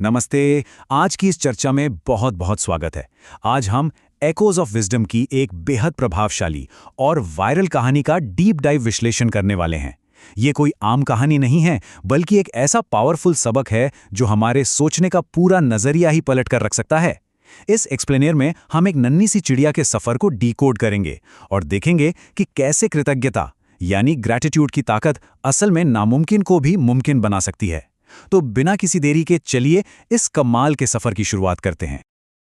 नमस्ते। आज की इस चर्चा में बहुत बहुत स्वागत है। आज हम एकोज ऑफ विजडम की एक बेहद प्रभावशाली और वायरल कहानी का डीप डाइव विश्लेषण करने वाले हैं। ये कोई आम कहानी नहीं है, बल्कि एक ऐसा पावरफुल सबक है जो हमारे सोचने का पूरा नजरिया ही पलट कर रख सकता है। इस एक्सप्लेनर में हम एक नन्ही सी चिड़िया के सफर को डिकोड करेंगे और देखेंगे कि कैसे कृतज्ञता यानी ग्रैटिट्यूड की ताकत असल में नामुमकिन को भी मुमकिन बना सकती है। तो बिना किसी देरी के चलिए इस कमाल के सफर की शुरुआत करते हैं।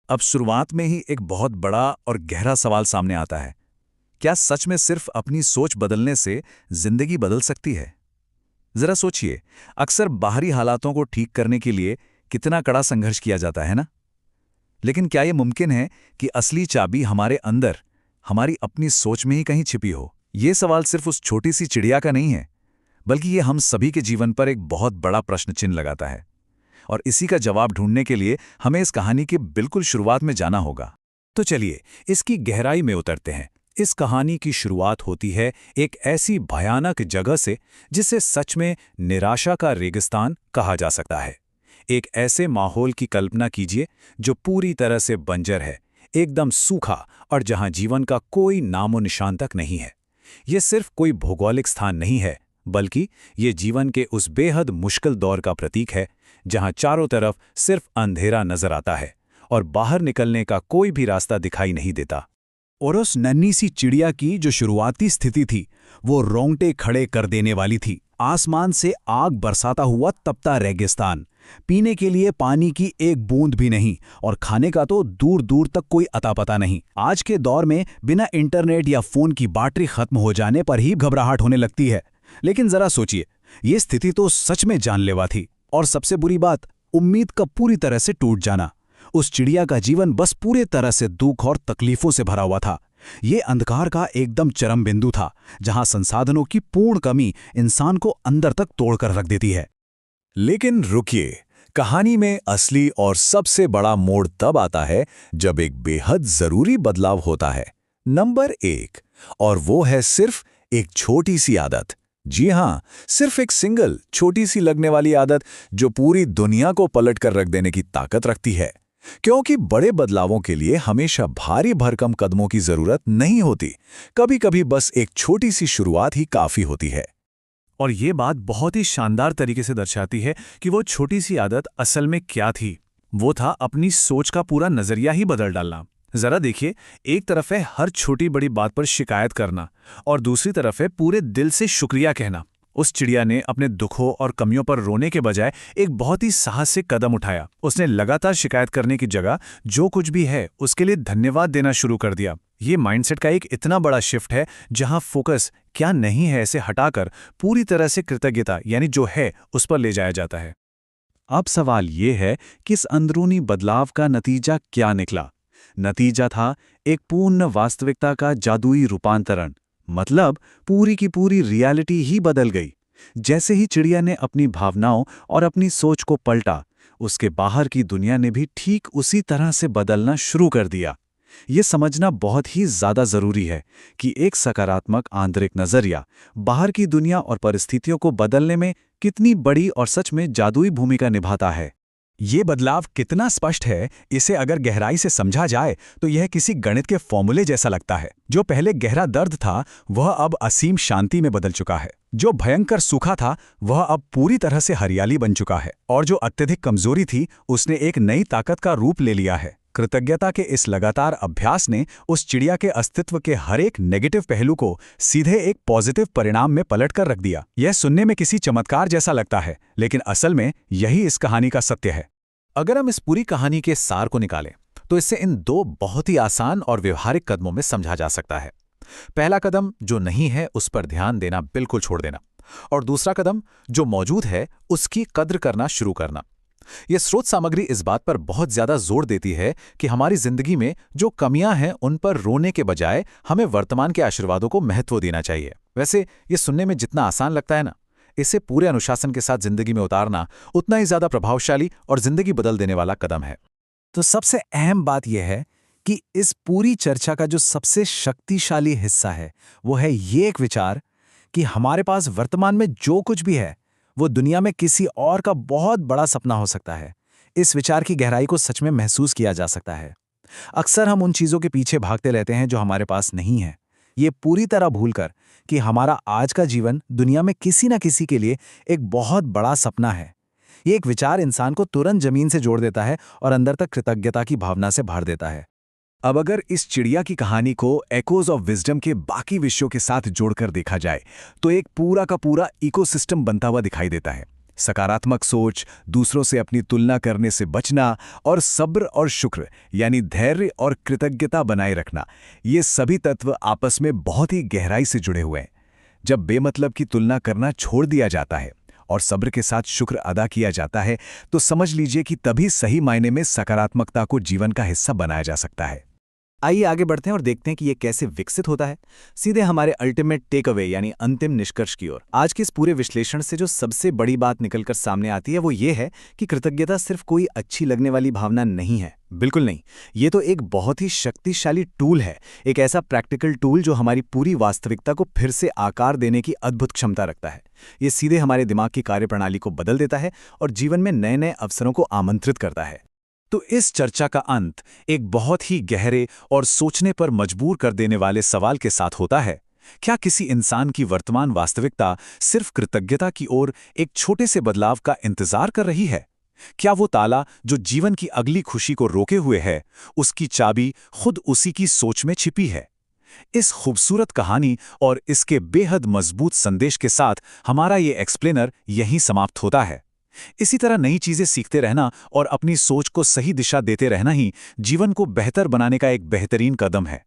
अब शुरुआत में ही एक बहुत बड़ा और गहरा सवाल सामने आता है। क्या सच में सिर्फ अपनी सोच बदलने से जिंदगी बदल सकती है? जरा सोचिए, अक्सर बाहरी हालातों को ठीक करने के लिए कितना कड़ा संघर्ष किया जाता है ना? लेकिन क्या यह मुमकिन है कि असली चाबी हमारे अंदर, हमारी अपनी सोच में ही कहीं छिपी हो? ये सवाल सिर्फ उस छोटी सी चिड़िया का नहीं है, बल्कि ये हम सभी के जीवन पर एक बहुत बड़ा प्रश्न चिन्ह लगाता है। और इसी का जवाब ढूंढने के लिए हमें इस कहानी के बिल्कुल शुरुआत में जाना होगा। तो चलिए इसकी गहराई में उतरते हैं। इस कहानी की शुरुआत होती है एक ऐसी भयानक जगह से जिसे सच में निराशा का रेगिस्तान कहा जा सकता है। एक ऐसे माहौल की कल्पना कीजिए जो पूरी तरह से बंजर है, एकदम सूखा, और जहां जीवन का कोई नामो निशान तक नहीं है। ये सिर्फ कोई भौगोलिक स्थान नहीं है, बल्कि ये जीवन के उस बेहद मुश्किल दौर का प्रतीक है जहां चारों तरफ सिर्फ अंधेरा नजर आता है और बाहर निकलने का कोई भी रास्ता दिखाई नहीं देता। और उस नन्ही सी चिड़िया की जो शुरुआती स्थिति थी, वो रोंगटे खड़े कर देने वाली थी। आसमान से आग बरसाता हुआ तपता रेगिस्तान, पीने के लिए पानी की एक बूंद भी नहीं, और खाने का तो दूर दूर तक कोई अता पता नहीं। आज के दौर में बिना इंटरनेट या फोन की बैटरी खत्म हो जाने पर ही घबराहट होने लगती है। लेकिन जरा सोचिए, ये स्थिति तो सच में जानलेवा थी। और सबसे बुरी बात, उम्मीद का पूरी तरह से टूट जाना। उस चिड़िया का जीवन बस पूरे तरह से दुख और तकलीफों से भरा हुआ था। ये अंधकार का एकदम चरम बिंदु था, जहां संसाधनों की पूर्ण कमी इंसान को अंदर तक तोड़कर रख देती है। लेकिन रुकिए, कहानी में असली और सबसे बड़ा मोड़ तब आता है जब एक बेहद जरूरी बदलाव होता है। नंबर 1, और वो है सिर्फ एक छोटी सी आदत। जी हां, सिर्फ एक सिंगल छोटी सी लगने वाली आदत जो पूरी दुनिया को पलट कर रख देने की ताकत रखती है। क्योंकि बड़े बदलावों के लिए हमेशा भारी भरकम कदमों की जरूरत नहीं होती, कभी-कभी बस एक छोटी सी शुरुआत ही काफी होती है। और ये बात बहुत ही शानदार तरीके से दर्शाती है कि वो छोटी सी आदत असल में क्या थी। वो था अपनी सोच का पूरा नजरिया ही बदल डालना। जरा देखिए, एक तरफ है हर छोटी बड़ी बात पर शिकायत करना, और दूसरी तरफ है पूरे दिल से शुक्रिया कहना। उस चिड़िया ने अपने दुखों और कमियों पर रोने के बजाय एक बहुत ही साहसिक कदम उठाया। उसने लगातार शिकायत करने की जगह जो कुछ भी है उसके लिए धन्यवाद देना शुरू कर दिया। ये माइंडसेट का एक इतना बड़ा शिफ्ट है जहां फोकस क्या नहीं है इसे हटाकर पूरी तरह से कृतज्ञता यानी जो है उस पर ले जाया जाता है। अब सवाल ये है कि इस अंदरूनी बदलाव का नतीजा क्या निकला। नतीजा था एक पूर्ण वास्तविकता का जादुई रूपांतरण। मतलब पूरी की पूरी रियलिटी ही बदल गई। जैसे ही चिड़िया ने अपनी भावनाओं और अपनी सोच को पलटा, उसके बाहर की दुनिया ने भी ठीक उसी तरह से बदलना शुरू कर दिया। ये समझना बहुत ही ज्यादा जरूरी है कि एक सकारात्मक आंतरिक नजरिया बाहर की दुनिया और परिस्थितियों को बदलने में कितनी बड़ी और सच में जादुई भूमिका निभाता है। ये बदलाव कितना स्पष्ट है, इसे अगर गहराई से समझा जाए तो यह किसी गणित के फॉर्मूले जैसा लगता है। जो पहले गहरा दर्द था वह अब असीम शांति में बदल चुका है। जो भयंकर सूखा था वह अब पूरी तरह से हरियाली बन चुका है। और जो अत्यधिक कमजोरी थी उसने एक नई ताकत का रूप ले लिया है। कृतज्ञता के इस लगातार अभ्यास ने उस चिड़िया के अस्तित्व के हर एक नेगेटिव पहलू को सीधे एक पॉजिटिव परिणाम में पलट कर रख दिया। यह सुनने में किसी चमत्कार जैसा लगता है, लेकिन असल में यही इस कहानी का सत्य है। अगर हम इस पूरी कहानी के सार को निकालें तो इसे इन 2 बहुत ही आसान और व्यवहारिक कदमों में समझा जा सकता है। पहला कदम जो नहीं है उस पर ध्यान देना बिल्कुल छोड़ देना, और दूसरा कदम जो मौजूद है उसकी कद्र करना शुरू करना। यह स्रोत सामग्री इस बात पर बहुत ज्यादा जोर देती है कि हमारी जिंदगी में जो कमियां हैं उन पर रोने के बजाय हमें वर्तमान के आशीर्वादों को महत्व देना चाहिए। वैसे ये सुनने में जितना आसान लगता है ना, इसे पूरे अनुशासन के साथ जिंदगी में उतारना उतना ही ज्यादा प्रभावशाली और जिंदगी बदल देने वाला कदम है। तो सबसे अहम बात यह है कि इस पूरी चर्चा का जो सबसे शक्तिशाली हिस्सा है वो है ये एक विचार कि हमारे पास वर्तमान में जो कुछ भी है वो दुनिया में किसी और का बहुत बड़ा सपना हो सकता है। इस विचार की गहराई को सच में महसूस किया जा सकता है। अक्सर हम उन चीज़ों के पीछे भागते रहते हैं जो हमारे पास नहीं है, ये पूरी तरह भूलकर कि हमारा आज का जीवन दुनिया में किसी न किसी के लिए एक बहुत बड़ा सपना है। ये एक विचार इंसान को तुरंत जमीन से जोड़ देता है और अंदर तक कृतज्ञता की भावना से भर देता है। अब अगर इस चिड़िया की कहानी को एकोज ऑफ विजडम के बाकी विषयों के साथ जोड़कर देखा जाए तो एक पूरा का पूरा इकोसिस्टम बनता हुआ दिखाई देता है। सकारात्मक सोच, दूसरों से अपनी तुलना करने से बचना और सब्र और शुक्र यानी धैर्य और कृतज्ञता बनाए रखना, ये सभी तत्व आपस में बहुत ही गहराई से जुड़े हुए हैं। जब बेमतलब की तुलना करना छोड़ दिया जाता है और सब्र के साथ शुक्र अदा किया जाता है तो समझ लीजिए कि तभी सही मायने में सकारात्मकता को जीवन का हिस्सा बनाया जा सकता है। आइए आगे बढ़ते हैं और देखते हैं कि ये कैसे विकसित होता है, सीधे हमारे अल्टीमेट टेक अवे यानी अंतिम निष्कर्ष की ओर। आज के इस पूरे विश्लेषण से जो सबसे बड़ी बात निकलकर सामने आती है वो ये है कि कृतज्ञता सिर्फ कोई अच्छी लगने वाली भावना नहीं है, बिल्कुल नहीं। ये तो एक बहुत ही शक्तिशाली टूल है, एक ऐसा प्रैक्टिकल टूल जो हमारी पूरी वास्तविकता को फिर से आकार देने की अद्भुत क्षमता रखता है। ये सीधे हमारे दिमाग की कार्यप्रणाली को बदल देता है और जीवन में नए नए अवसरों को आमंत्रित करता है। तो इस चर्चा का अंत एक बहुत ही गहरे और सोचने पर मजबूर कर देने वाले सवाल के साथ होता है। क्या किसी इंसान की वर्तमान वास्तविकता सिर्फ कृतज्ञता की ओर एक छोटे से बदलाव का इंतजार कर रही है? क्या वो ताला जो जीवन की अगली खुशी को रोके हुए है, उसकी चाबी खुद उसी की सोच में छिपी है? इस खूबसूरत कहानी और इसके बेहद मजबूत संदेश के साथ हमारा ये एक्सप्लेनर यहीं समाप्त होता है। इसी तरह नई चीजें सीखते रहना और अपनी सोच को सही दिशा देते रहना ही जीवन को बेहतर बनाने का एक बेहतरीन कदम है।